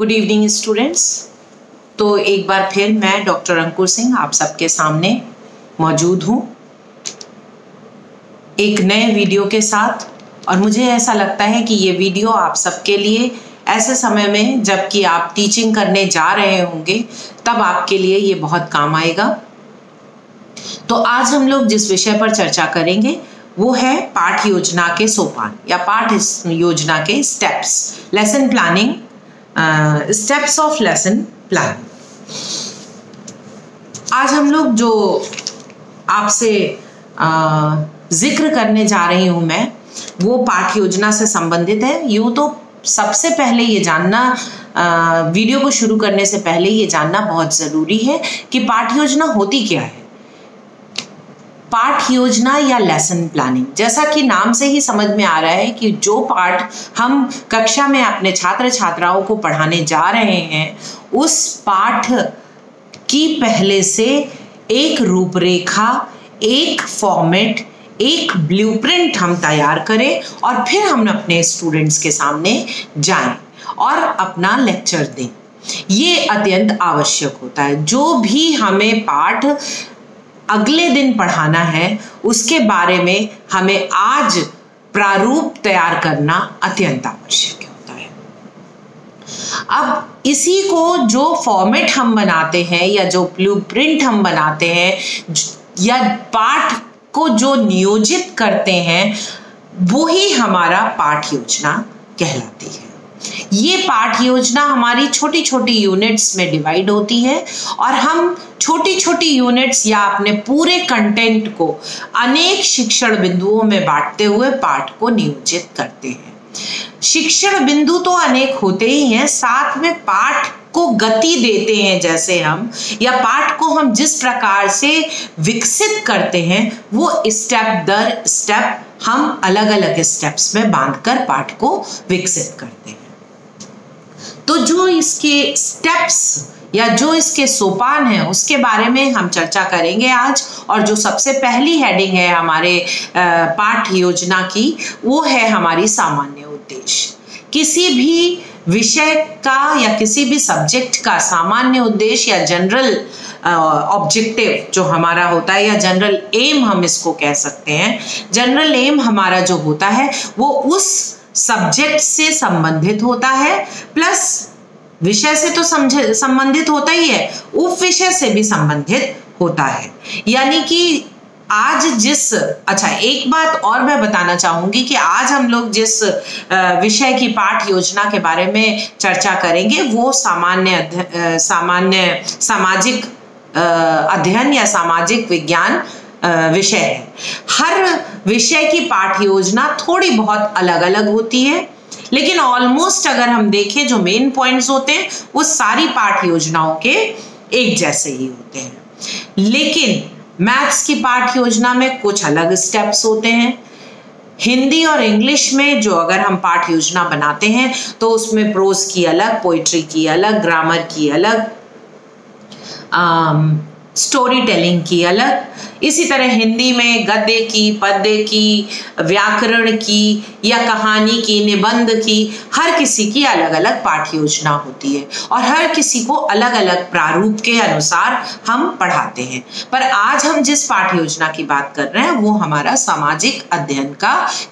Good evening students. तो एक बार फिर मैं डॉक्टर अंकुर सिंह आप सबके सामने मौजूद हूँ एक नए वीडियो के साथ। और मुझे ऐसा लगता है कि ये वीडियो आप सबके लिए ऐसे समय में जबकि आप टीचिंग करने जा रहे होंगे तब आपके लिए ये बहुत काम आएगा। तो आज हम लोग जिस विषय पर चर्चा करेंगे वो है पाठ योजना के सोपान या पाठ योजना के steps, lesson planning, steps of lesson planning. आज हम लोग जो आपसे जिक्र करने जा रही हूं मैं वो पाठ योजना से संबंधित है। यूँ तो सबसे पहले ये जानना, वीडियो को शुरू करने से पहले ये जानना बहुत ज़रूरी है कि पाठ योजना होती क्या है। पाठ योजना या लेसन प्लानिंग, जैसा कि नाम से ही समझ में आ रहा है कि जो पाठ हम कक्षा में अपने छात्र छात्राओं को पढ़ाने जा रहे हैं उस पाठ की पहले से एक रूपरेखा, एक फॉर्मेट, एक ब्लूप्रिंट हम तैयार करें और फिर हम अपने स्टूडेंट्स के सामने जाएं और अपना लेक्चर दें। ये अत्यंत आवश्यक होता है। जो भी हमें पाठ अगले दिन पढ़ाना है उसके बारे में हमें आज प्रारूप तैयार करना अत्यंत आवश्यक होता है। अब इसी को जो फॉर्मेट हम बनाते हैं या जो ब्लूप्रिंट हम बनाते हैं या पाठ को जो नियोजित करते हैं वो ही हमारा पाठ योजना कहलाती है। ये पाठ योजना हमारी छोटी छोटी यूनिट्स में डिवाइड होती है और हम छोटी छोटी यूनिट्स या अपने पूरे कंटेंट को अनेक शिक्षण बिंदुओं में बांटते हुए पाठ को नियोजित करते हैं। शिक्षण बिंदु तो अनेक होते ही हैं, साथ में पाठ को गति देते हैं जैसे हम, या पाठ को हम जिस प्रकार से विकसित करते हैं वो स्टेप दर स्टेप हम अलग अलग स्टेप्स में बांधकर पाठ को विकसित करते हैं। तो जो इसके स्टेप्स या जो इसके सोपान है उसके बारे में हम चर्चा करेंगे आज। और जो सबसे पहली हेडिंग है हमारे पाठ योजना की वो है हमारी सामान्य उद्देश्य। किसी भी विषय का या किसी भी सब्जेक्ट का सामान्य उद्देश्य या जनरल ऑब्जेक्टिव जो हमारा होता है या जनरल एम हम इसको कह सकते हैं। जनरल एम हमारा जो होता है वो उस सब्जेक्ट से संबंधित होता है, प्लस विषय से तो संबंधित होता ही है, उप विषय से भी संबंधित होता है। यानी कि आज एक बात और मैं बताना चाहूंगी कि आज हम लोग जिस विषय की पाठ योजना के बारे में चर्चा करेंगे वो सामान्य सामाजिक अध्ययन या सामाजिक विज्ञान विषय है। हर विषय की पाठ योजना थोड़ी बहुत अलग अलग होती है, लेकिन ऑलमोस्ट अगर हम देखें जो मेन पॉइंट्स होते हैं वो सारी पाठ योजनाओं के एक जैसे ही होते हैं। लेकिन मैथ्स की पाठ योजना में कुछ अलग स्टेप्स होते हैं। हिंदी और इंग्लिश में जो अगर हम पाठ योजना बनाते हैं तो उसमें प्रोज की अलग, पोइट्री की अलग, ग्रामर की अलग, स्टोरी टेलिंग की अलग, इसी तरह हिंदी में गद्य की, पद्य की, व्याकरण की या कहानी की, निबंध की, हर किसी की अलग अलग पाठ योजना होती है और हर किसी को अलग अलग प्रारूप के अनुसार हम पढ़ाते हैं। पर आज हम जिस पाठ योजना की बात कर रहे हैं वो हमारा सामाजिक अध्ययन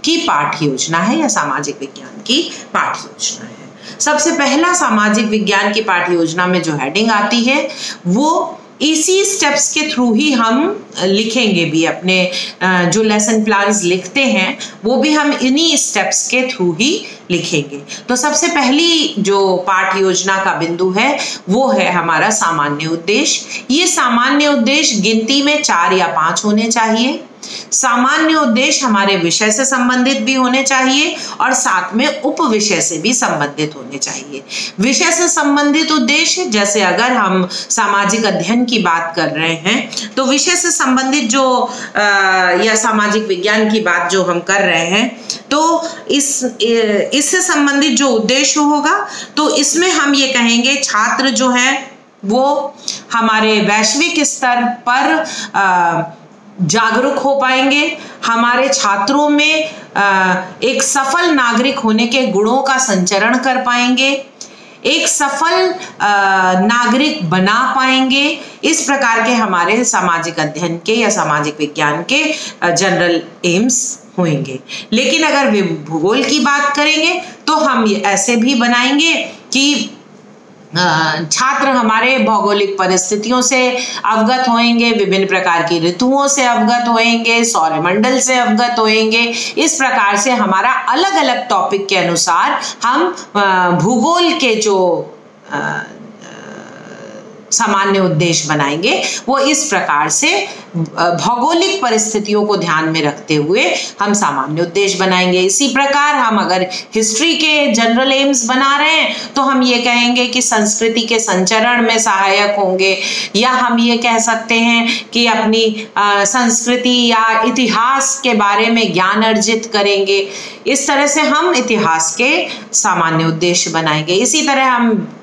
की पाठ योजना है या सामाजिक विज्ञान की पाठ योजना है। सबसे पहला सामाजिक विज्ञान की पाठ योजना में जो हेडिंग आती है वो इसी स्टेप्स के थ्रू ही हम लिखेंगे भी। अपने जो लेसन प्लान्स लिखते हैं वो भी हम इन्हीं स्टेप्स के थ्रू ही लिखेंगे। तो सबसे पहली जो पाठ योजना का बिंदु है वो है हमारा सामान्य उद्देश्य। ये सामान्य उद्देश्य गिनती में 4 या 5 होने चाहिए। सामान्य उद्देश्य हमारे विषय से संबंधित भी होने चाहिए और साथ में उप विषय से भी संबंधित होने चाहिए। विषय से संबंधित उद्देश्य, जैसे अगर हम सामाजिक अध्ययन की बात कर रहे हैं तो विषय से संबंधित जो या सामाजिक विज्ञान की बात जो हम कर रहे हैं तो इससे संबंधित जो उद्देश्य होगा तो इसमें हम ये कहेंगे छात्र जो है वो हमारे वैश्विक स्तर पर जागरूक हो पाएंगे, हमारे छात्रों में एक सफल नागरिक होने के गुणों का संचरण कर पाएंगे, एक सफल नागरिक बना पाएंगे। इस प्रकार के हमारे सामाजिक अध्ययन के या सामाजिक विज्ञान के जनरल एम्स होंगे। लेकिन अगर भूगोल की बात करेंगे तो हम ऐसे भी बनाएंगे कि छात्र हमारे भौगोलिक परिस्थितियों से अवगत होंगे, विभिन्न प्रकार की ऋतुओं से अवगत होंगे, सौरमंडल से अवगत होंगे। इस प्रकार से हमारा अलग अलग टॉपिक के अनुसार हम भूगोल के जो सामान्य उद्देश्य बनाएंगे वो इस प्रकार से भौगोलिक परिस्थितियों को ध्यान में रखते हुए हम सामान्य उद्देश्य बनाएंगे। इसी प्रकार हम अगर हिस्ट्री के जनरल एम्स बना रहे हैं तो हम ये कहेंगे कि संस्कृति के संचरण में सहायक होंगे, या हम ये कह सकते हैं कि अपनी संस्कृति या इतिहास के बारे में ज्ञान अर्जित करेंगे। इस तरह से हम इतिहास के सामान्य उद्देश्य बनाएंगे। इसी तरह हम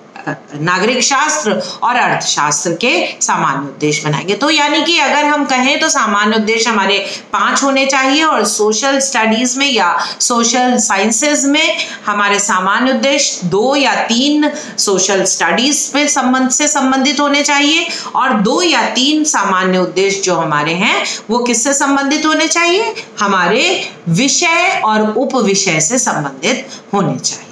नागरिक शास्त्र और अर्थशास्त्र के सामान्य उद्देश्य बनाएंगे। तो यानी कि अगर हम कहें तो सामान्य उद्देश्य हमारे 5 होने चाहिए और सोशल स्टडीज में या सोशल साइंसेज में हमारे सामान्य उद्देश्य 2 या 3 सोशल स्टडीज पे संबंधित होने चाहिए और 2 या 3 सामान्य उद्देश्य जो हमारे हैं वो किससे संबंधित होने चाहिए, हमारे विषय और उपविषय से संबंधित होने चाहिए।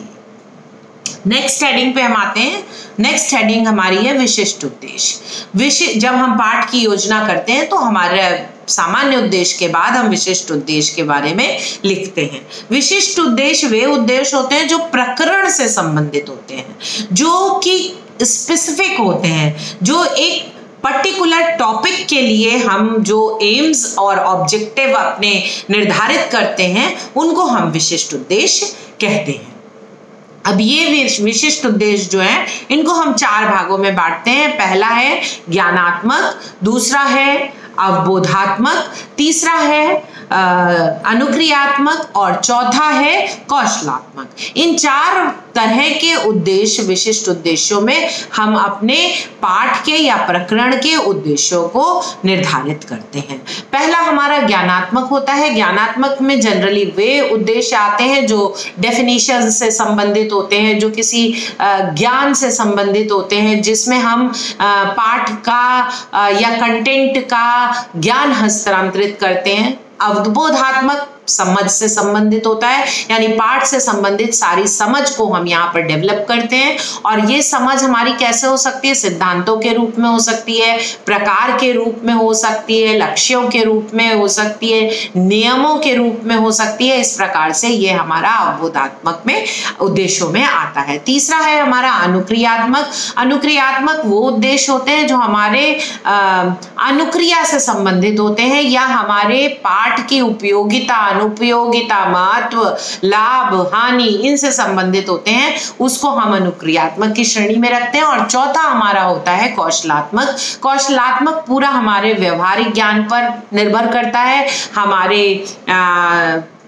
नेक्स्ट हेडिंग पे हम आते हैं। नेक्स्ट हेडिंग हमारी है विशिष्ट उद्देश्य। जब हम पाठ की योजना करते हैं तो हमारे सामान्य उद्देश्य के बाद हम विशिष्ट उद्देश्य के बारे में लिखते हैं। विशिष्ट उद्देश्य वे उद्देश्य होते हैं जो प्रकरण से संबंधित होते हैं, जो कि स्पेसिफिक होते हैं, जो एक पर्टिकुलर टॉपिक के लिए हम जो एम्स और ऑब्जेक्टिव अपने निर्धारित करते हैं उनको हम विशिष्ट उद्देश्य कहते हैं। अब ये विशिष्ट उद्देश्य जो है इनको हम 4 भागों में बांटते हैं। पहला है ज्ञानात्मक, दूसरा है अवबोधात्मक, तीसरा है अनुक्रियात्मक और चौथा है कौशलात्मक। इन 4 तरह के उद्देश्य विशिष्ट उद्देश्यों में हम अपने पाठ के या प्रकरण के उद्देश्यों को निर्धारित करते हैं। पहला हमारा ज्ञानात्मक होता है। ज्ञानात्मक में जनरली वे उद्देश्य आते हैं जो डेफिनेशन से संबंधित होते हैं, जो किसी ज्ञान से संबंधित होते हैं, जिसमें हम पाठ का या कंटेंट का ज्ञान हस्तांतरित करते हैं। अवबोधात्मक समझ से संबंधित होता है, यानी पाठ से संबंधित सारी समझ को हम यहाँ पर डेवलप करते हैं। और ये समझ हमारी कैसे हो सकती है, सिद्धांतों के रूप में हो सकती है, प्रकार के रूप में हो सकती है, लक्ष्यों के रूप में हो सकती है, नियमों के रूप में हो सकती है। इस प्रकार से ये हमारा अवबोधात्मक में उद्देश्यों में आता है। तीसरा है हमारा अनुक्रियात्मक। अनुक्रियात्मक वो उद्देश्य होते हैं जो हमारे अनुक्रिया से संबंधित होते हैं या हमारे पाठ की उपयोगिता, अनुपयोगिता, महत्व, लाभ, हानि इनसे संबंधित होते हैं, उसको हम अनुक्रियात्मक की श्रेणी में रखते हैं। और चौथा हमारा होता है कौशलात्मक। कौशलात्मक पूरा हमारे व्यवहारिक ज्ञान पर निर्भर करता है, हमारे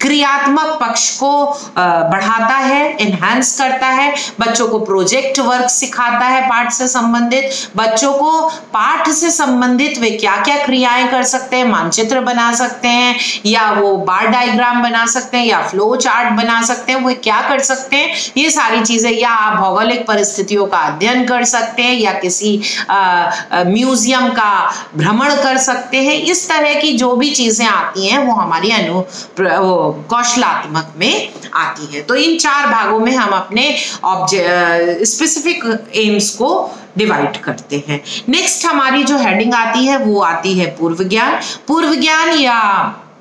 क्रियात्मक पक्ष को बढ़ाता है, एनहांस करता है, बच्चों को प्रोजेक्ट वर्क सिखाता है पाठ से संबंधित, बच्चों को पाठ से संबंधित वे क्या क्या क्रियाएं कर सकते हैं, मानचित्र बना सकते हैं या वो बार डायग्राम बना सकते हैं या फ्लो चार्ट बना सकते हैं, वो क्या कर सकते हैं, ये सारी चीजें, या आप भौगोलिक परिस्थितियों का अध्ययन कर सकते हैं या किसी म्यूजियम का भ्रमण कर सकते हैं। इस तरह की जो भी चीजें आती हैं वो हमारी कौशलात्मक में आती है। तो इन 4 भागों में हम अपने स्पेसिफिक एम्स को डिवाइड करते हैं। नेक्स्ट हमारी जो हेडिंग आती है वो आती है पूर्व ज्ञान। पूर्व ज्ञान या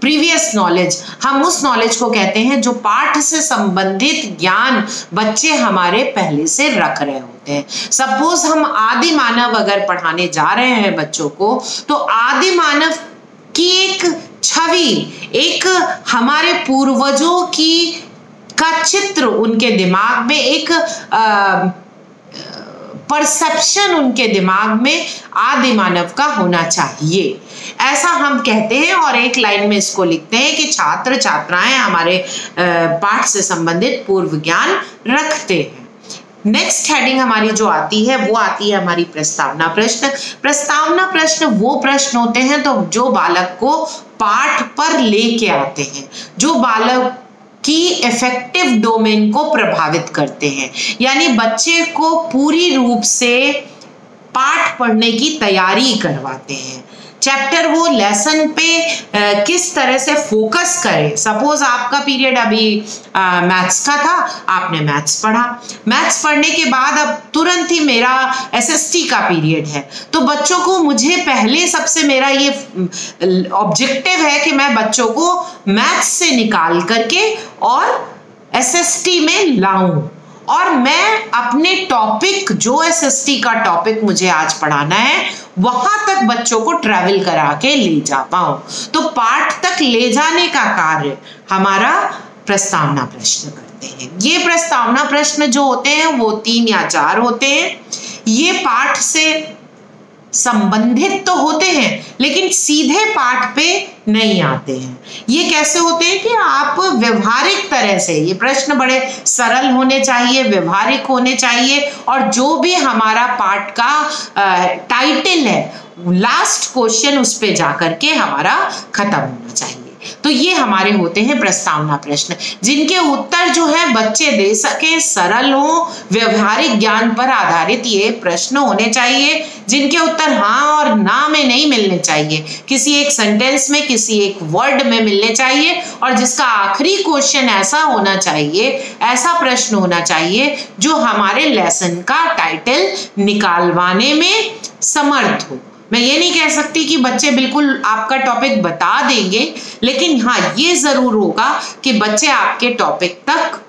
प्रीवियस नॉलेज, हम उस नॉलेज को कहते हैं जो पाठ से संबंधित ज्ञान बच्चे हमारे पहले से रख रहे होते हैं। सपोज हम आदि मानव अगर पढ़ाने जा रहे हैं बच्चों को, तो आदि मानव की एक छवि, एक हमारे पूर्वजों की का चित्र उनके दिमाग में, एक परसेप्शन उनके दिमाग में आदि मानव का होना चाहिए, ऐसा हम कहते हैं। और एक लाइन में इसको लिखते हैं कि छात्र छात्राएं हमारे पाठ से संबंधित पूर्व ज्ञान रखते हैं। नेक्स्ट हेडिंग हमारी जो आती है वो आती है हमारी प्रस्तावना प्रश्न। प्रस्तावना प्रश्न वो प्रश्न होते हैं तो जो बालक को पाठ पर लेके आते हैं, जो बालक की इफेक्टिव डोमेन को प्रभावित करते हैं, यानी बच्चे को पूरी रूप से पाठ पढ़ने की तैयारी करवाते हैं। चैप्टर वो लेसन पे किस तरह से फोकस करे। सपोज आपका पीरियड अभी मैथ्स का था, आपने मैथ्स पढ़ा, मैथ्स पढ़ने के बाद अब तुरंत ही मेरा एसएसटी का पीरियड है, तो बच्चों को मुझे पहले सबसे मेरा ये ऑब्जेक्टिव है कि मैं बच्चों को मैथ्स से निकाल करके और एसएसटी में लाऊं, और मैं अपने टॉपिक जो एसएसटी का टॉपिक मुझे आज पढ़ाना है वहां तक बच्चों को ट्रैवल करा के ले जा पाऊं। तो पाठ तक ले जाने का कार्य हमारा प्रस्तावना प्रश्न करते हैं। ये प्रस्तावना प्रश्न जो होते हैं वो 3 या 4 होते हैं। ये पाठ से संबंधित तो होते हैं लेकिन सीधे पाठ पे नहीं आते हैं। ये कैसे होते हैं कि आप व्यवहारिक तरह से, ये प्रश्न बड़े सरल होने चाहिए, व्यवहारिक होने चाहिए, और जो भी हमारा पाठ का टाइटल है लास्ट क्वेश्चन उस पे जाकर के हमारा खत्म होना चाहिए। तो ये हमारे होते हैं प्रस्तावना प्रश्न, जिनके उत्तर जो है बच्चे दे सके, सरल हो, व्यवहारिक ज्ञान पर आधारित ये प्रश्न होने चाहिए, जिनके उत्तर हाँ और ना में नहीं मिलने चाहिए, किसी एक सेंटेंस में, किसी एक वर्ड में मिलने चाहिए, और जिसका आखिरी क्वेश्चन ऐसा होना चाहिए, ऐसा प्रश्न होना चाहिए जो हमारे लेसन का टाइटल निकालवाने में समर्थ हो। मैं ये नहीं कह सकती कि बच्चे बिल्कुल आपका टॉपिक बता देंगे, लेकिन हाँ ये जरूर होगा कि बच्चे आपके टॉपिक तक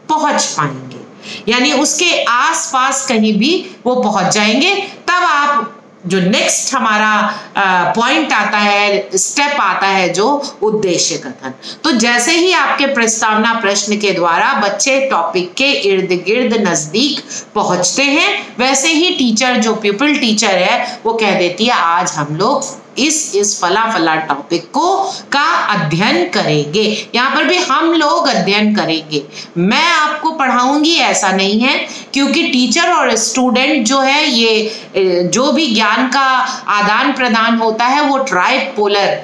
पहुंच पाएंगे, यानी उसके आसपास कहीं भी वो पहुंच जाएंगे। तब आप जो नेक्स्ट हमारा पॉइंट आता है, स्टेप आता है जो उद्देश्य कथन। तो जैसे ही आपके प्रस्तावना प्रश्न के द्वारा बच्चे टॉपिक के इर्द गिर्द नजदीक पहुंचते हैं, वैसे ही टीचर, जो प्यूपिल टीचर है, वो कह देती है आज हम लोग इस फला टॉपिक को का अध्ययन करेंगे। यहाँ पर भी हम लोग अध्ययन करेंगे, मैं आपको पढ़ाऊंगी ऐसा नहीं है, क्योंकि टीचर और स्टूडेंट जो है ये जो भी ज्ञान का आदान प्रदान होता है वो ट्राइपोलर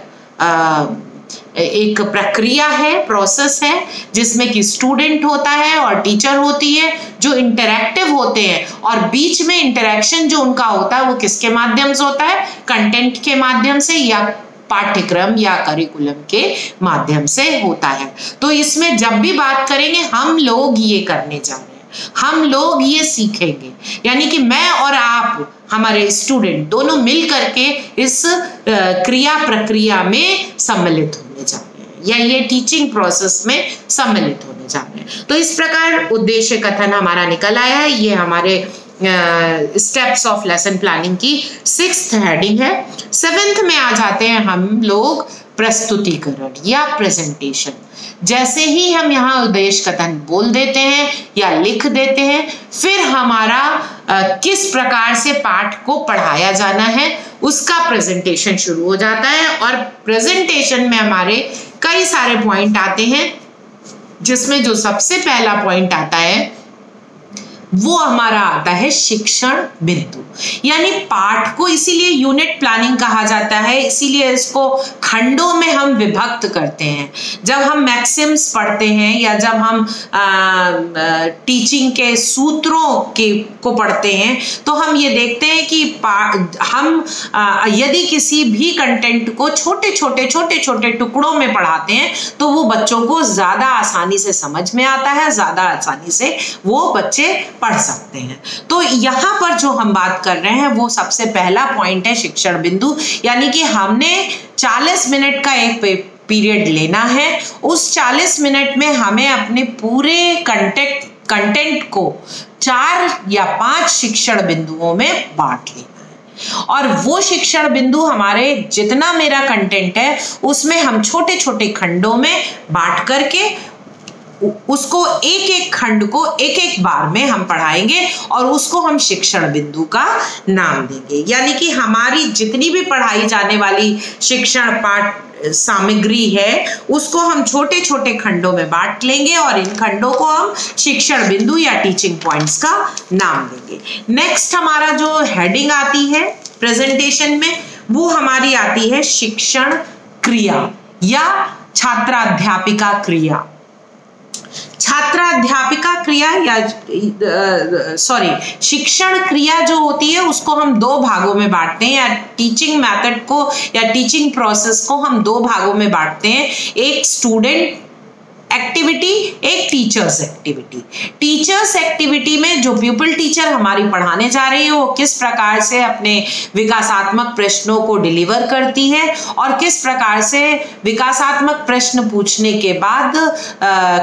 एक प्रक्रिया है, प्रोसेस है, जिसमें कि स्टूडेंट होता है और टीचर होती है, जो इंटरैक्टिव होते हैं, और बीच में इंटरैक्शन जो उनका होता है वो किसके माध्यम से होता है, कंटेंट के माध्यम से या पाठ्यक्रम या करिकुलम के माध्यम से होता है। तो इसमें जब भी बात करेंगे हम लोग ये करने जा रहे हैं, हम लोग ये सीखेंगे, यानी कि मैं और आप, हमारे स्टूडेंट दोनों मिल करके इस क्रिया प्रक्रिया में सम्मिलित होने जा रहे हैं, या ये टीचिंग प्रोसेस में सम्मिलित होने जा रहे हैं। तो इस प्रकार उद्देश्य कथन हमारा निकल आया है। ये हमारे स्टेप्स ऑफ लेसन प्लानिंग की 6th हेडिंग है। 7th में आ जाते हैं हम लोग प्रस्तुतिकरण या प्रेजेंटेशन। जैसे ही हम यहाँ उद्देश्य कथन बोल देते हैं या लिख देते हैं, फिर हमारा किस प्रकार से पाठ को पढ़ाया जाना है उसका प्रेजेंटेशन शुरू हो जाता है। और प्रेजेंटेशन में हमारे कई सारे पॉइंट आते हैं, जिसमें जो सबसे पहला पॉइंट आता है वो हमारा आता है शिक्षण बिंदु, यानी पाठ को इसीलिए यूनिट प्लानिंग कहा जाता है, इसीलिए इसको खंडों में हम विभक्त करते हैं। जब हम मैक्सिम्स पढ़ते हैं या जब हम टीचिंग के सूत्रों को पढ़ते हैं, तो हम ये देखते हैं कि हम यदि किसी भी कंटेंट को छोटे छोटे टुकड़ों में पढ़ाते हैं तो वो बच्चों को ज्यादा आसानी से समझ में आता है, ज्यादा आसानी से वो बच्चे पढ़ सकते हैं। तो यहाँ पर जो हम बात कर रहे हैं वो सबसे पहला पॉइंट है शिक्षण बिंदु, यानी कि हमने 40 मिनट का एक पीरियड लेना है। उस 40 मिनट में हमें अपने पूरे कंटेंट को 4 या 5 शिक्षण बिंदुओं में बांट लेना है, और वो शिक्षण बिंदु हमारे जितना मेरा कंटेंट है उसमें हम छोटे छोटे खंडों में बांट करके उसको एक एक खंड को एक एक बार में हम पढ़ाएंगे और उसको हम शिक्षण बिंदु का नाम देंगे। यानी कि हमारी जितनी भी पढ़ाई जाने वाली शिक्षण पाठ सामग्री है उसको हम छोटे छोटे खंडों में बांट लेंगे और इन खंडों को हम शिक्षण बिंदु या टीचिंग पॉइंट्स का नाम देंगे। नेक्स्ट हमारा जो हेडिंग आती है प्रेजेंटेशन में वो हमारी आती है शिक्षण क्रिया या छात्राध्यापिका क्रिया। छात्राध्यापिका क्रिया या शिक्षण क्रिया जो होती है उसको हम दो भागों में बांटते हैं, या टीचिंग मेथड को या टीचिंग प्रोसेस को हम दो भागों में बांटते हैं। एक स्टूडेंट एक्टिविटी, एक टीचर्स एक्टिविटी। टीचर्स एक्टिविटी में जो प्यूपिल टीचर हमारी पढ़ाने जा रही है वो किस प्रकार से अपने विकासात्मक प्रश्नों को डिलीवर करती है और किस प्रकार से विकासात्मक प्रश्न पूछने के बाद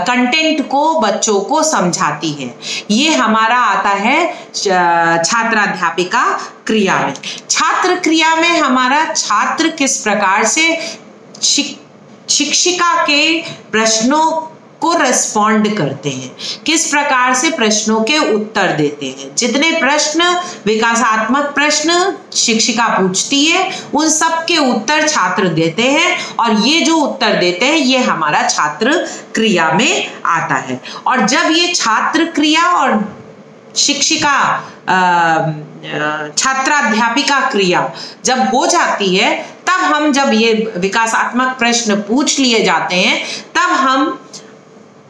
कंटेंट को बच्चों को समझाती है, ये हमारा आता है छात्राध्यापिका क्रिया में। छात्र क्रिया में हमारा छात्र किस प्रकार से शिक्षिका के प्रश्नों को रिस्पॉन्ड करते हैं, किस प्रकार से प्रश्नों के उत्तर देते हैं। जितने प्रश्न विकासात्मक प्रश्न शिक्षिका पूछती है उन सब के उत्तर छात्र देते हैं, और ये जो उत्तर देते हैं ये हमारा छात्र क्रिया में आता है। और जब ये छात्र क्रिया और शिक्षिका छात्राध्यापिका क्रिया जब हो जाती है, तब हम जब ये विकासात्मक प्रश्न पूछ लिए जाते हैं, तब हम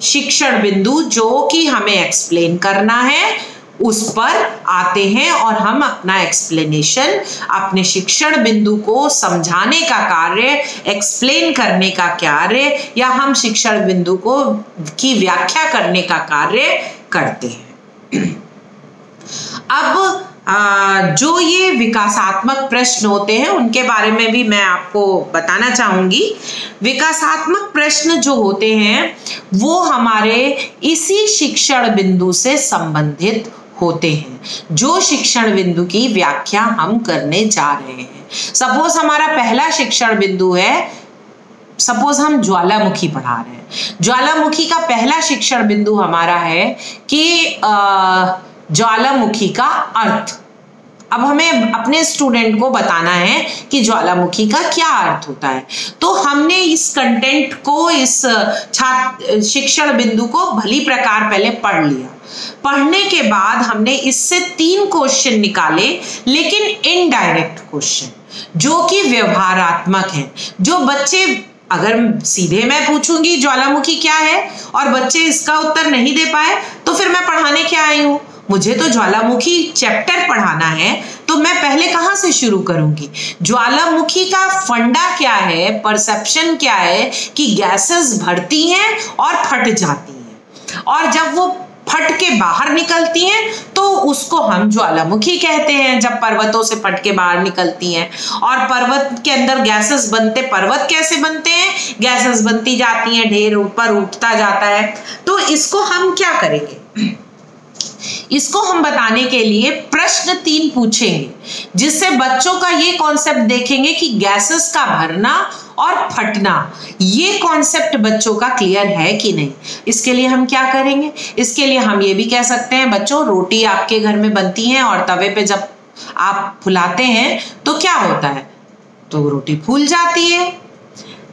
शिक्षण बिंदु जो कि हमें एक्सप्लेन करना है उस पर आते हैं, और हम अपना एक्सप्लेनेशन, अपने शिक्षण बिंदु को समझाने का कार्य, एक्सप्लेन करने का कार्य, या हम शिक्षण बिंदु को की व्याख्या करने का कार्य करते हैं। अब जो ये विकासात्मक प्रश्न होते हैं उनके बारे में भी मैं आपको बताना चाहूंगी। विकासात्मक प्रश्न जो होते हैं वो हमारे इसी शिक्षण बिंदु से संबंधित होते हैं, जो शिक्षण बिंदु की व्याख्या हम करने जा रहे हैं। सपोज हमारा पहला शिक्षण बिंदु है, सपोज हम ज्वालामुखी पढ़ा रहे हैं। ज्वालामुखी का पहला शिक्षण बिंदु हमारा है कि ज्वालामुखी का अर्थ। अब हमें अपने स्टूडेंट को बताना है कि ज्वालामुखी का क्या अर्थ होता है। तो हमने इस कंटेंट को, इस शिक्षण बिंदु को भली प्रकार पहले पढ़ लिया। पढ़ने के बाद हमने इससे 3 क्वेश्चन निकाले, लेकिन इनडायरेक्ट क्वेश्चन जो कि व्यवहारात्मक हैं, जो बच्चे, अगर सीधे मैं पूछूंगी ज्वालामुखी क्या है और बच्चे इसका उत्तर नहीं दे पाए तो फिर मैं पढ़ाने क्या आई हूं। मुझे तो ज्वालामुखी चैप्टर पढ़ाना है, तो मैं पहले कहां से शुरू करूंगी। ज्वालामुखी का फंडा क्या है, परसेप्शन क्या है कि गैसेस भरती हैं और फट जाती हैं, और जब वो फट के बाहर निकलती हैं तो उसको हम ज्वालामुखी कहते हैं। जब पर्वतों से फट के बाहर निकलती हैं और पर्वत के अंदर गैसेस बनते, पर्वत कैसे बनते हैं, गैसेस बनती जाती हैं, ढेर ऊपर उठता जाता है। तो इसको हम क्या करेंगे, इसको हम बताने के लिए प्रश्न 3 पूछेंगे, जिससे बच्चों का ये कॉन्सेप्ट देखेंगे कि गैसेस का भरना और फटना, ये कॉन्सेप्ट बच्चों का क्लियर है कि नहीं। इसके लिए हम क्या करेंगे, इसके लिए हम ये भी कह सकते हैं, बच्चों रोटी आपके घर में बनती है और तवे पे जब आप फुलाते हैं तो क्या होता है, तो रोटी फूल जाती है।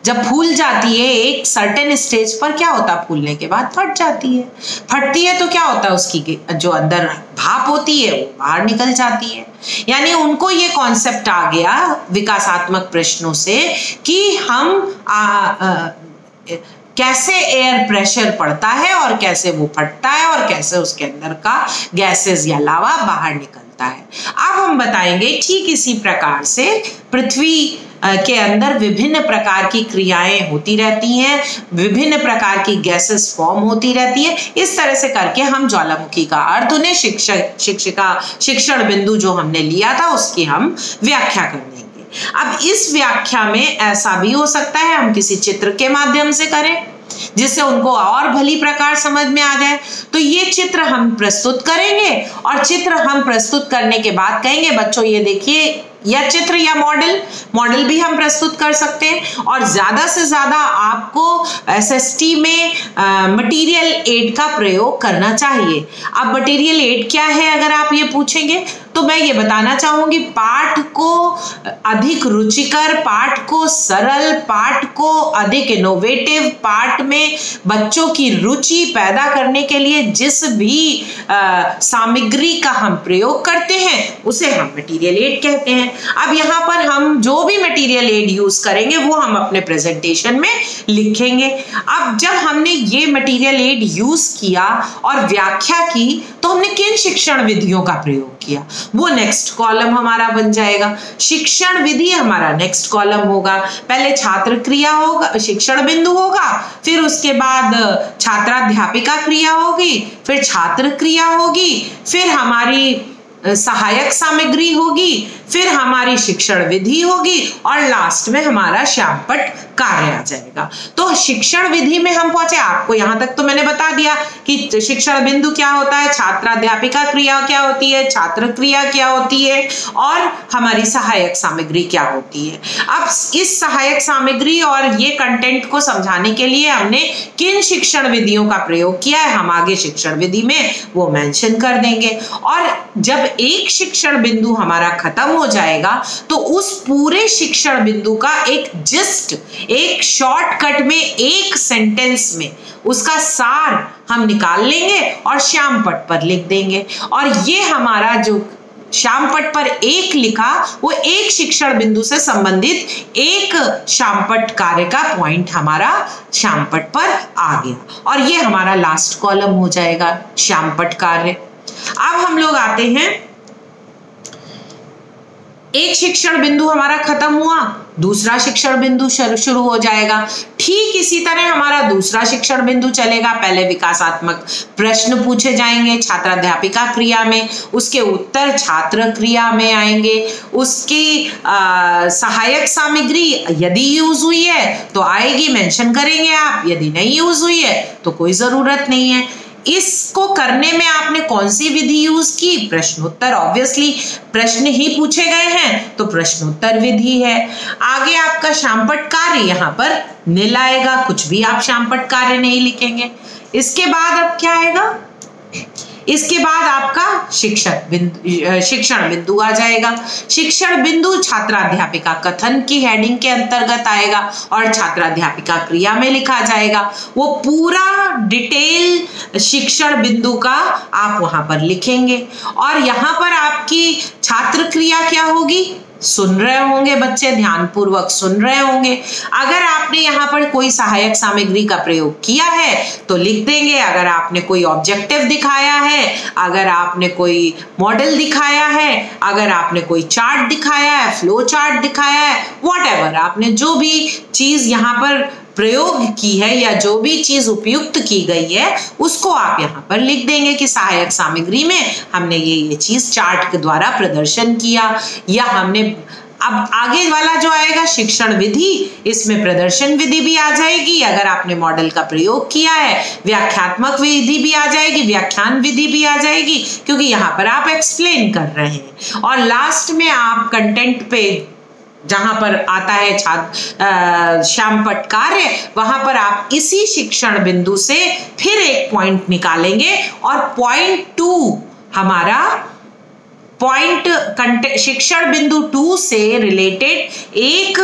जब फूल जाती है एक सर्टेन स्टेज पर क्या होता है, फूलने के बाद फट जाती है। फटती है तो क्या होता है, उसकी जो अंदर भाप होती है वो बाहर निकल जाती है। यानी उनको ये कॉन्सेप्ट आ गया विकासात्मक प्रश्नों से कि हम कैसे एयर प्रेशर पड़ता है और कैसे वो फटता है और कैसे उसके अंदर का गैसेस या लावा बाहर निकलता है। अब हम बताएंगे ठीक इसी प्रकार से पृथ्वी के अंदर विभिन्न प्रकार की क्रियाएं होती रहती हैं, विभिन्न प्रकार की गैसेस फॉर्म होती रहती है। इस तरह से करके हम ज्वालामुखी का अर्थ, उन्हें शिक्षण बिंदु जो हमने लिया था उसकी हम व्याख्या कर देंगे। अब इस व्याख्या में ऐसा भी हो सकता है हम किसी चित्र के माध्यम से करें जिससे उनको और भली प्रकार समझ में आ जाए। तो ये चित्र हम प्रस्तुत करेंगे और चित्र हम प्रस्तुत करने के बाद कहेंगे बच्चों ये देखिए, या चित्र या मॉडल भी हम प्रस्तुत कर सकते हैं। और ज्यादा से ज्यादा आपको एसएसटी में मटेरियल एड का प्रयोग करना चाहिए। अब मटेरियल एड क्या है अगर आप ये पूछेंगे तो मैं ये बताना चाहूंगी, पाठ को अधिक रुचिकर, पाठ को सरल, पाठ को अधिक इनोवेटिव, पाठ में बच्चों की रुचि पैदा करने के लिए जिस भी सामग्री का हम प्रयोग करते हैं उसे हम मटेरियल एड कहते हैं। अब यहाँ पर हम जो भी मटेरियल एड यूज करेंगे वो हम अपने प्रेजेंटेशन में लिखेंगे। अब जब हमने ये मटेरियल एड यूज किया और व्याख्या की तो हमने किन शिक्षण विधियों का प्रयोग किया, वो नेक्स्ट कॉलम हमारा बन जाएगा। शिक्षण विधि हमारा नेक्स्ट कॉलम होगा। पहले छात्र क्रिया होगा, शिक्षण बिंदु होगा, फिर उसके बाद छात्राध्यापिका क्रिया होगी, फिर छात्र क्रिया होगी, फिर हमारी सहायक सामग्री होगी, फिर हमारी शिक्षण विधि होगी और लास्ट में हमारा श्यामपट्ट कार्य आ जाएगा। तो शिक्षण विधि में हम पहुंचे। आपको यहां तक तो मैंने बता दिया कि शिक्षण बिंदु क्या होता है, छात्राध्यापिका क्रिया क्या होती है, छात्र क्रिया क्या होती है और हमारी सहायक सामग्री क्या होती है। अब इस सहायक सामग्री और ये कंटेंट को समझाने के लिए हमने किन शिक्षण विधियों का प्रयोग किया है, हम आगे शिक्षण विधि में वो मेंशन कर देंगे। और जब एक शिक्षण बिंदु हमारा खत्म हो जाएगा तो उस पूरे शिक्षण बिंदु का एक जिस्ट, एक शॉर्टकट में, एक सेंटेंस में उसका सार हम निकाल लेंगे और श्यामपट्ट पर लिख देंगे। और ये हमारा जो श्यामपट्ट पर एक लिखा वो एक शिक्षण बिंदु से संबंधित एक श्यामपट्ट कार्य का पॉइंट हमारा श्यामपट्ट पर आ गया और ये हमारा लास्ट कॉलम हो जाएगा श्यामपट्ट कार्य। अब हम लोग आते हैं, एक शिक्षण बिंदु हमारा खत्म हुआ, दूसरा शिक्षण बिंदु शुरू हो जाएगा। ठीक इसी तरह हमारा दूसरा शिक्षण बिंदु चलेगा। पहले विकासात्मक प्रश्न पूछे जाएंगे छात्राध्यापिका क्रिया में, उसके उत्तर छात्र क्रिया में आएंगे, उसकी सहायक सामग्री यदि यूज हुई है तो आएगी, मेंशन करेंगे आप, यदि नहीं यूज हुई है तो कोई जरूरत नहीं है। इसको करने में आपने कौन सी विधि यूज की, प्रश्नोत्तर। ऑब्वियसली प्रश्न ही पूछे गए हैं तो प्रश्नोत्तर विधि है। आगे आपका श्यामपट्ट कार्य यहाँ पर नील आएगा, कुछ भी आप श्यामपट्ट कार्य नहीं लिखेंगे। इसके बाद अब क्या आएगा, इसके बाद आपका शिक्षण बिंदु आ जाएगा। शिक्षण बिंदु छात्राध्यापिका कथन की हेडिंग के अंतर्गत आएगा और छात्राध्यापिका क्रिया में लिखा जाएगा। वो पूरा डिटेल शिक्षण बिंदु का आप वहां पर लिखेंगे और यहाँ पर आपकी छात्र क्रिया क्या होगी, सुन रहे होंगे बच्चे, ध्यानपूर्वक सुन रहे होंगे। अगर आपने यहाँ पर कोई सहायक सामग्री का प्रयोग किया है तो लिख देंगे। अगर आपने कोई ऑब्जेक्टिव दिखाया है, अगर आपने कोई मॉडल दिखाया है, अगर आपने कोई चार्ट दिखाया है, फ्लो चार्ट दिखाया है, व्हाटएवर आपने जो भी चीज यहाँ पर प्रयोग की है या जो भी चीज उपयुक्त की गई है उसको आप यहाँ पर लिख देंगे कि सहायक सामग्री में हमने ये चीज चार्ट के द्वारा प्रदर्शन किया, या हमने अब आगे वाला जो आएगा शिक्षण विधि, इसमें प्रदर्शन विधि भी आ जाएगी। अगर आपने मॉडल का प्रयोग किया है, व्याख्यात्मक विधि भी आ जाएगी, व्याख्यान विधि भी आ जाएगी, क्योंकि यहाँ पर आप एक्सप्लेन कर रहे हैं। और लास्ट में आप कंटेंट पे जहां पर आता है श्यामपट्ट कार्य, वहां पर आप इसी शिक्षण बिंदु से फिर एक पॉइंट निकालेंगे और पॉइंट 2 हमारा शिक्षण बिंदु 2 से रिलेटेड एक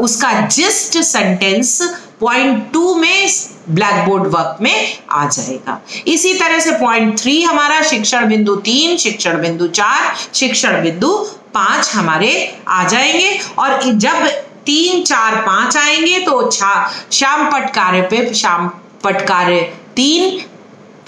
उसका जिस्ट सेंटेंस पॉइंट 2 में ब्लैक बोर्ड वर्क में आ जाएगा। इसी तरह से पॉइंट 3 हमारा शिक्षण बिंदु 3, शिक्षण बिंदु 4, शिक्षण बिंदु 5 हमारे आ जाएंगे। और जब 3, 4, 5 आएंगे तो श्यामपट्ट कार्य पे श्यामपट्ट कार्य 3,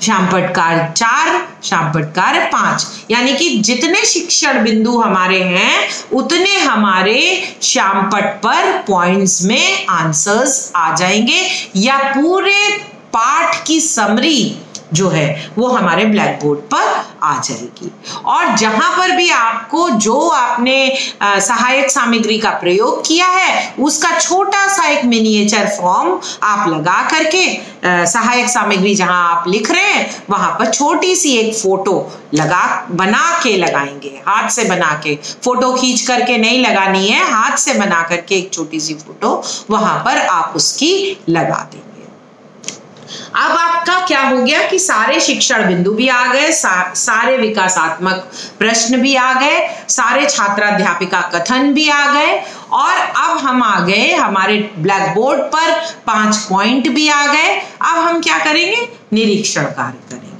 श्यामपट्ट कार्य 4, श्यामपट्ट कार्य 5, यानी कि जितने शिक्षण बिंदु हमारे हैं उतने हमारे श्यामपट्ट पर पॉइंट्स में आंसर्स आ जाएंगे, या पूरे पाठ की समरी जो है वो हमारे ब्लैक बोर्ड पर आ जाएगी। और जहां पर भी आपको जो आपने सहायक सामग्री का प्रयोग किया है उसका छोटा सा एक मिनिएचर फॉर्म आप लगा करके सहायक सामग्री जहां आप लिख रहे हैं वहां पर छोटी सी एक फोटो बना के लगाएंगे, हाथ से बना के, फोटो खींच करके नहीं लगानी है, हाथ से बना करके एक छोटी सी फोटो वहां पर आप उसकी लगा देंगे। अब आपका क्या हो गया कि सारे शिक्षण बिंदु भी आ गए, सारे विकासात्मक प्रश्न भी आ गए, सारे छात्राध्यापिका कथन भी आ गए, और अब हम आ गए हमारे ब्लैक बोर्ड पर 5 पॉइंट भी आ गए। अब हम क्या करेंगे? निरीक्षण कार्य करेंगे।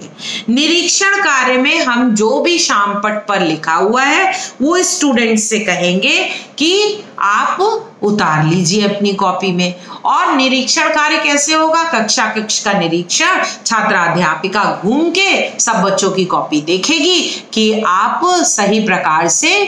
निरीक्षण कार्य में हम जो भी श्याम पट्ट पर लिखा हुआ है वो स्टूडेंट से कहेंगे कि आप उतार लीजिए अपनी कॉपी में। और निरीक्षण कार्य कैसे होगा? कक्षा का निरीक्षण, छात्राध्यापिका घूम के सब बच्चों की कॉपी देखेगी कि आप सही प्रकार से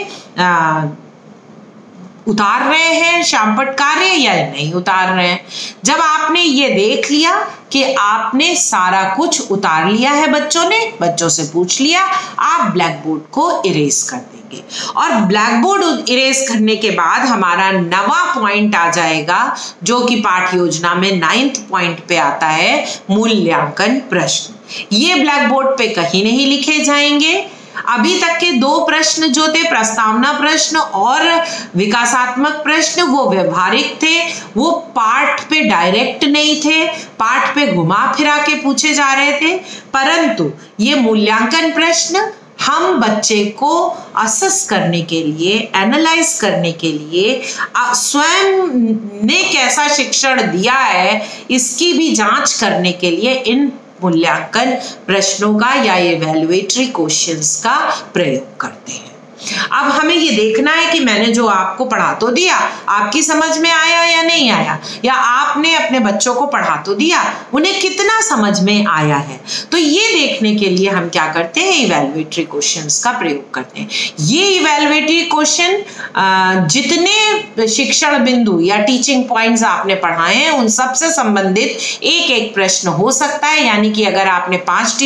उतार रहे हैं श्यामपट्ट कार्य या नहीं उतार रहे हैं। जब आपने ये देख लिया कि आपने सारा कुछ उतार लिया है, बच्चों से पूछ लिया, आप ब्लैक बोर्ड को इरेज कर देंगे। और ब्लैक बोर्ड इरेज करने के बाद हमारा नवा पॉइंट आ जाएगा जो कि पाठ योजना में 9th पॉइंट पे आता है, मूल्यांकन प्रश्न। ये ब्लैक बोर्ड पे कहीं नहीं लिखे जाएंगे। अभी तक के 2 प्रश्न जो थे, प्रस्तावना प्रश्न और विकासात्मक प्रश्न, वो व्यवहारिक थे, वो पाठ पे डायरेक्ट नहीं थे, पाठ पे घुमा फिरा के पूछे जा रहे थे। परंतु ये मूल्यांकन प्रश्न हम बच्चे को असेस करने के लिए, एनालाइज करने के लिए, स्वयं ने कैसा शिक्षण दिया है इसकी भी जांच करने के लिए इन मूल्यांकन प्रश्नों का या इवैल्यूएटरी क्वेश्चंस का प्रयोग करते हैं। अब हमें ये देखना है कि मैंने जो आपको पढ़ा तो दिया, आपकी समझ में आया या नहीं आया, या आपने अपने बच्चों को पढ़ा तो दिया, उन्हें कितना समझ में आया है। तो ये देखने के लिए हम क्या करते हैं? इवैल्यूएटरी क्वेश्चंस का प्रयोग करते हैं। ये इवैल्यूएटरी क्वेश्चन जितने शिक्षण बिंदु या टीचिंग पॉइंट्स आपने पढ़ाए हैं उन सबसे संबंधित एक एक प्रश्न हो सकता है। यानी कि अगर आपने 5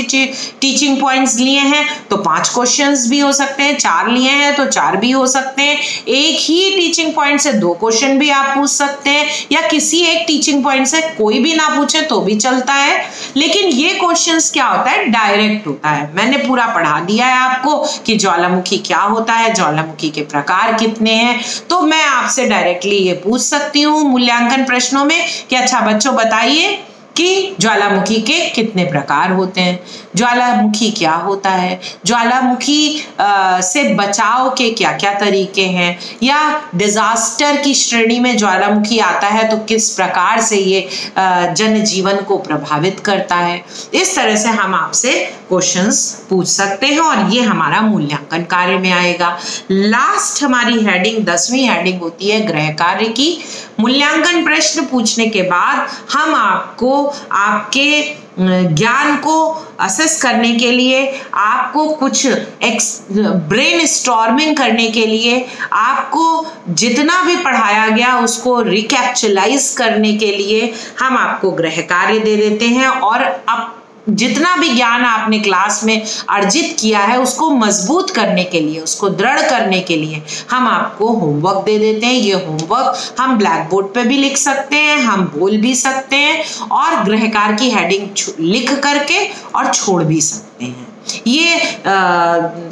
टीचिंग पॉइंट्स लिए हैं तो 5 क्वेश्चंस भी हो सकते हैं, 4 लिए हैं तो 4 भी हो सकते हैं, एक ही टीचिंग पॉइंट से 2 क्वेश्चन भी आप पूछ सकते हैं, या किसी एक टीचिंग पॉइंट से कोई भी ना पूछे तो भी चलता है। लेकिन ये क्वेश्चंस क्या होता है? डायरेक्ट होता है। मैंने पूरा पढ़ा दिया है आपको कि ज्वालामुखी क्या होता है, ज्वालामुखी के प्रकार कितने हैं, तो मैं आपसे डायरेक्टली ये पूछ सकती हूँ मूल्यांकन प्रश्नों में कि अच्छा बच्चों बताइए कि ज्वालामुखी के कितने प्रकार होते हैं, ज्वालामुखी क्या होता है, ज्वालामुखी से बचाव के क्या क्या तरीके हैं, या डिजास्टर की श्रेणी में ज्वालामुखी आता है तो किस प्रकार से ये जनजीवन को प्रभावित करता है। इस तरह से हम आपसे क्वेश्चंस पूछ सकते हैं और ये हमारा मूल्यांकन कार्य में आएगा। लास्ट हमारी हेडिंग 10वीं हेडिंग होती है गृह कार्य की। मूल्यांकन प्रश्न पूछने के बाद हम आपको आपके ज्ञान को असेस करने के लिए, आपको कुछ ब्रेन स्टॉर्मिंग करने के लिए, आपको जितना भी पढ़ाया गया उसको रिकैप्चुलाइज करने के लिए हम आपको गृह कार्य दे देते हैं। और अब जितना भी ज्ञान आपने क्लास में अर्जित किया है उसको मजबूत करने के लिए, उसको दृढ़ करने के लिए हम आपको होमवर्क दे देते हैं। ये होमवर्क हम ब्लैक बोर्ड पे भी लिख सकते हैं, हम बोल भी सकते हैं, और गृह कार्य की हेडिंग लिख करके और छोड़ भी सकते हैं। ये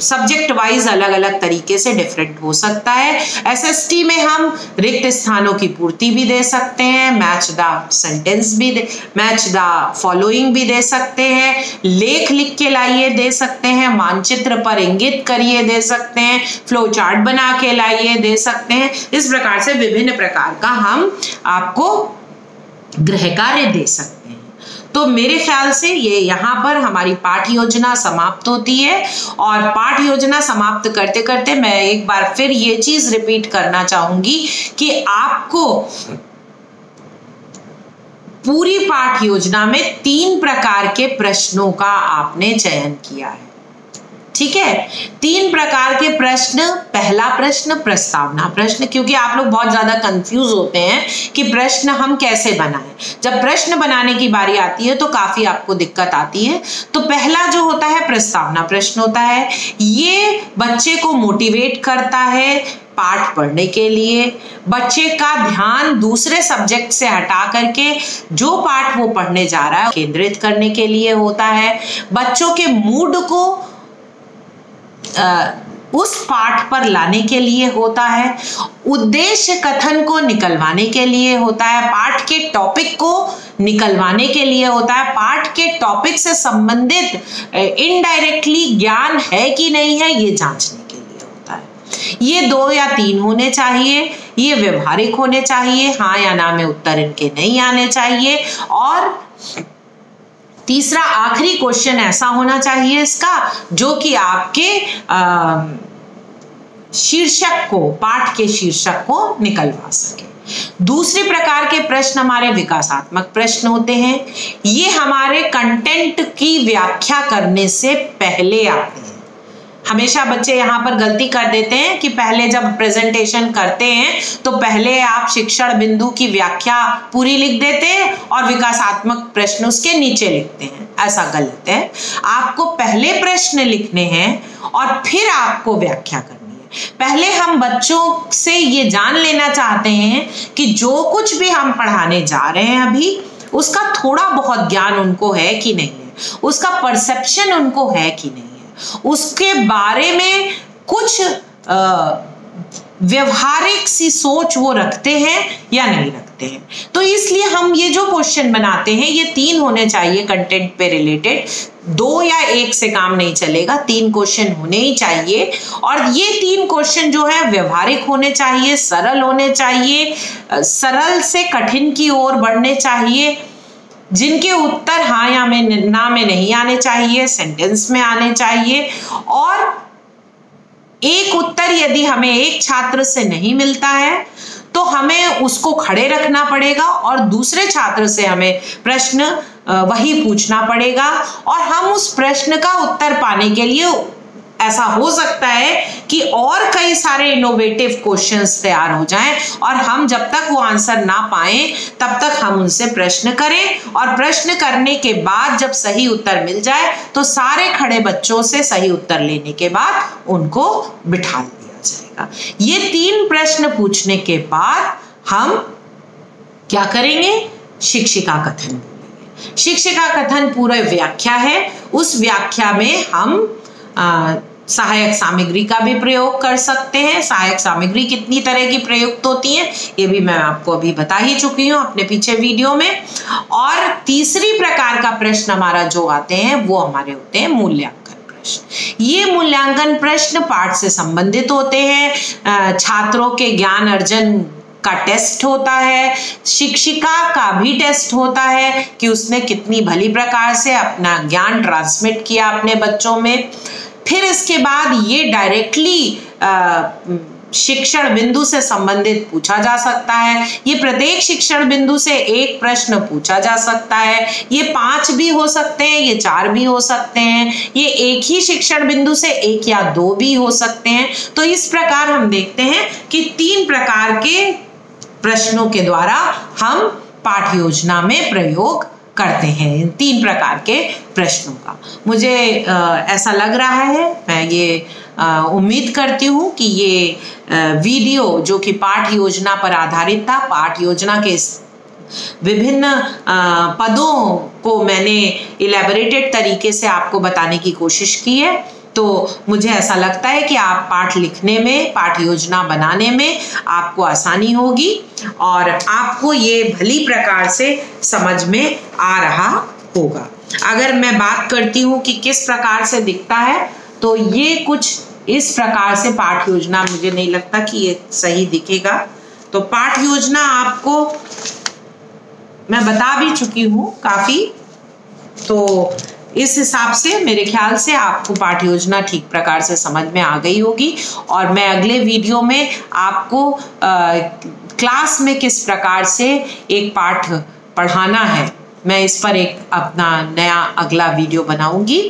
सब्जेक्ट वाइज अलग अलग तरीके से डिफरेंट हो सकता है। एसएसटी में हम रिक्त स्थानों की पूर्ति भी दे सकते हैं, मैच द सेंटेंस भी मैच द फॉलोइंग भी दे सकते हैं, लेख लिख के लाइए दे सकते हैं, मानचित्र पर इंगित करिए दे सकते हैं, फ्लो चार्ट बना के लाइए दे सकते हैं। इस प्रकार से विभिन्न प्रकार का हम आपको गृह कार्य दे सकते हैं। तो मेरे ख्याल से ये यहाँ पर हमारी पाठ योजना समाप्त होती है। और पाठ योजना समाप्त करते करते मैं एक बार फिर ये चीज रिपीट करना चाहूंगी कि आपको पूरी पाठ योजना में 3 प्रकार के प्रश्नों का आपने चयन किया है। ठीक है, 3 प्रकार के प्रश्न। पहला प्रश्न प्रस्तावना प्रश्न, क्योंकि आप लोग बहुत ज्यादा कंफ्यूज होते हैं कि प्रश्न हम कैसे बनाएं। जब प्रश्न बनाने की बारी आती है तो काफी आपको दिक्कत आती है। तो पहला जो होता है प्रस्तावना प्रश्न होता है। ये बच्चे को मोटिवेट करता है पाठ पढ़ने के लिए, बच्चे का ध्यान दूसरे सब्जेक्ट से हटा करके जो पाठ वो पढ़ने जा रहा है केंद्रित करने के लिए होता है, बच्चों के मूड को उस पाठ पर लाने के लिए होता है, उद्देश्य कथन को निकलवाने के लिए होता है, पाठ के टॉपिक को निकलवाने के लिए होता है, पाठ के टॉपिक से संबंधित इनडायरेक्टली ज्ञान है कि नहीं है ये जांचने के लिए होता है। ये 2 या 3 होने चाहिए, ये व्यवहारिक होने चाहिए, हाँ या ना में उत्तर इनके नहीं आने चाहिए। और तीसरा आखिरी क्वेश्चन ऐसा होना चाहिए इसका जो कि आपके शीर्षक को, पाठ के शीर्षक को निकलवा सके। दूसरे प्रकार के प्रश्न हमारे विकासात्मक प्रश्न होते हैं। ये हमारे कंटेंट की व्याख्या करने से पहले आते हैं। हमेशा बच्चे यहाँ पर गलती कर देते हैं कि पहले जब प्रेजेंटेशन करते हैं तो पहले आप शिक्षण बिंदु की व्याख्या पूरी लिख देते हैं और विकासात्मक प्रश्न उसके नीचे लिखते हैं। ऐसा गलत है। आपको पहले प्रश्न लिखने हैं और फिर आपको व्याख्या करनी है। पहले हम बच्चों से ये जान लेना चाहते हैं कि जो कुछ भी हम पढ़ाने जा रहे हैं अभी, उसका थोड़ा बहुत ज्ञान उनको है कि नहीं है, उसका परसेप्शन उनको है कि नहीं है, उसके बारे में कुछ व्यवहारिक सी सोच वो रखते हैं या नहीं रखते हैं। तो इसलिए हम ये जो क्वेश्चन बनाते हैं ये 3 होने चाहिए कंटेंट पे रिलेटेड। 2 या 1 से काम नहीं चलेगा, 3 क्वेश्चन होने ही चाहिए। और ये 3 क्वेश्चन जो है व्यवहारिक होने चाहिए, सरल होने चाहिए, सरल से कठिन की ओर बढ़ने चाहिए, जिनके उत्तर हाँ या में ना में नहीं आने चाहिए, सेंटेंस में आने चाहिए। और एक उत्तर यदि हमें एक छात्र से नहीं मिलता है तो हमें उसको खड़े रखना पड़ेगा और दूसरे छात्र से हमें प्रश्न वही पूछना पड़ेगा। और हम उस प्रश्न का उत्तर पाने के लिए ऐसा हो सकता है कि और कई सारे इनोवेटिव क्वेश्चंस तैयार हो जाएं और हम जब तक वो आंसर ना पाएं तब तक हम उनसे प्रश्न करें। और प्रश्न करने के बाद जब सही उत्तर मिल जाए तो सारे खड़े बच्चों से सही उत्तर लेने के बाद उनको बिठा दिया जाएगा। ये 3 प्रश्न पूछने के बाद हम क्या करेंगे? शिक्षिका कथन बोलेंगे। शिक्षिका कथन पूरा व्याख्या है। उस व्याख्या में हम सहायक सामग्री का भी प्रयोग कर सकते हैं। सहायक सामग्री कितनी तरह की प्रयुक्त होती है ये भी मैं आपको अभी बता ही चुकी हूँ अपने पीछे वीडियो में। और तीसरी प्रकार का प्रश्न हमारा जो आते हैं वो हमारे होते हैं मूल्यांकन प्रश्न। ये मूल्यांकन प्रश्न पाठ से संबंधित होते हैं। छात्रों के ज्ञान अर्जन का टेस्ट होता है, शिक्षिका का भी टेस्ट होता है कि उसने कितनी भली प्रकार से अपना ज्ञान ट्रांसमिट किया अपने बच्चों में। फिर इसके बाद ये डायरेक्टली शिक्षण बिंदु से संबंधित पूछा जा सकता है। ये प्रत्येक शिक्षण बिंदु से एक प्रश्न पूछा जा सकता है। ये 5 भी हो सकते हैं, ये 4 भी हो सकते हैं, ये एक ही शिक्षण बिंदु से 1 या 2 भी हो सकते हैं। तो इस प्रकार हम देखते हैं कि 3 प्रकार के प्रश्नों के द्वारा हम पाठ योजना में प्रयोग करते हैं इन 3 प्रकार के प्रश्नों का। मुझे ऐसा लग रहा है, मैं ये उम्मीद करती हूँ कि ये वीडियो जो कि पाठ योजना पर आधारित था, पाठ योजना के विभिन्न पदों को मैंने इलेबोरेटेड तरीके से आपको बताने की कोशिश की है। तो मुझे ऐसा लगता है कि आप पाठ लिखने में, पाठ योजना बनाने में आपको आसानी होगी और आपको ये भली प्रकार से समझ में आ रहा होगा। अगर मैं बात करती हूँ कि किस प्रकार से दिखता है तो ये कुछ इस प्रकार से पाठ योजना, मुझे नहीं लगता कि ये सही दिखेगा। तो पाठ योजना आपको मैं बता भी चुकी हूँ काफ़ी, तो इस हिसाब से मेरे ख्याल से आपको पाठ योजना ठीक प्रकार से समझ में आ गई होगी। और मैं अगले वीडियो में आपको क्लास में किस प्रकार से एक पाठ पढ़ाना है, मैं इस पर एक अपना नया अगला वीडियो बनाऊंगी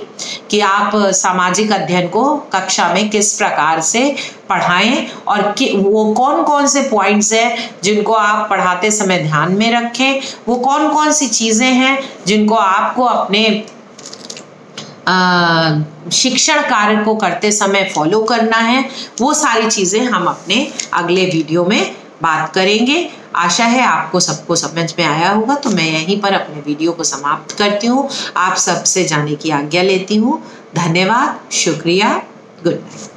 कि आप सामाजिक अध्ययन को कक्षा में किस प्रकार से पढ़ाएं और वो कौन कौन से पॉइंट्स हैं जिनको आप पढ़ाते समय ध्यान में रखें, वो कौन कौन सी चीज़ें हैं जिनको आपको अपने शिक्षण कार्य को करते समय फॉलो करना है। वो सारी चीज़ें हम अपने अगले वीडियो में बात करेंगे। आशा है आपको सबको समझ में आया होगा। तो मैं यहीं पर अपने वीडियो को समाप्त करती हूँ। आप सबसे जाने की आज्ञा लेती हूँ। धन्यवाद, शुक्रिया, गुड नाइट।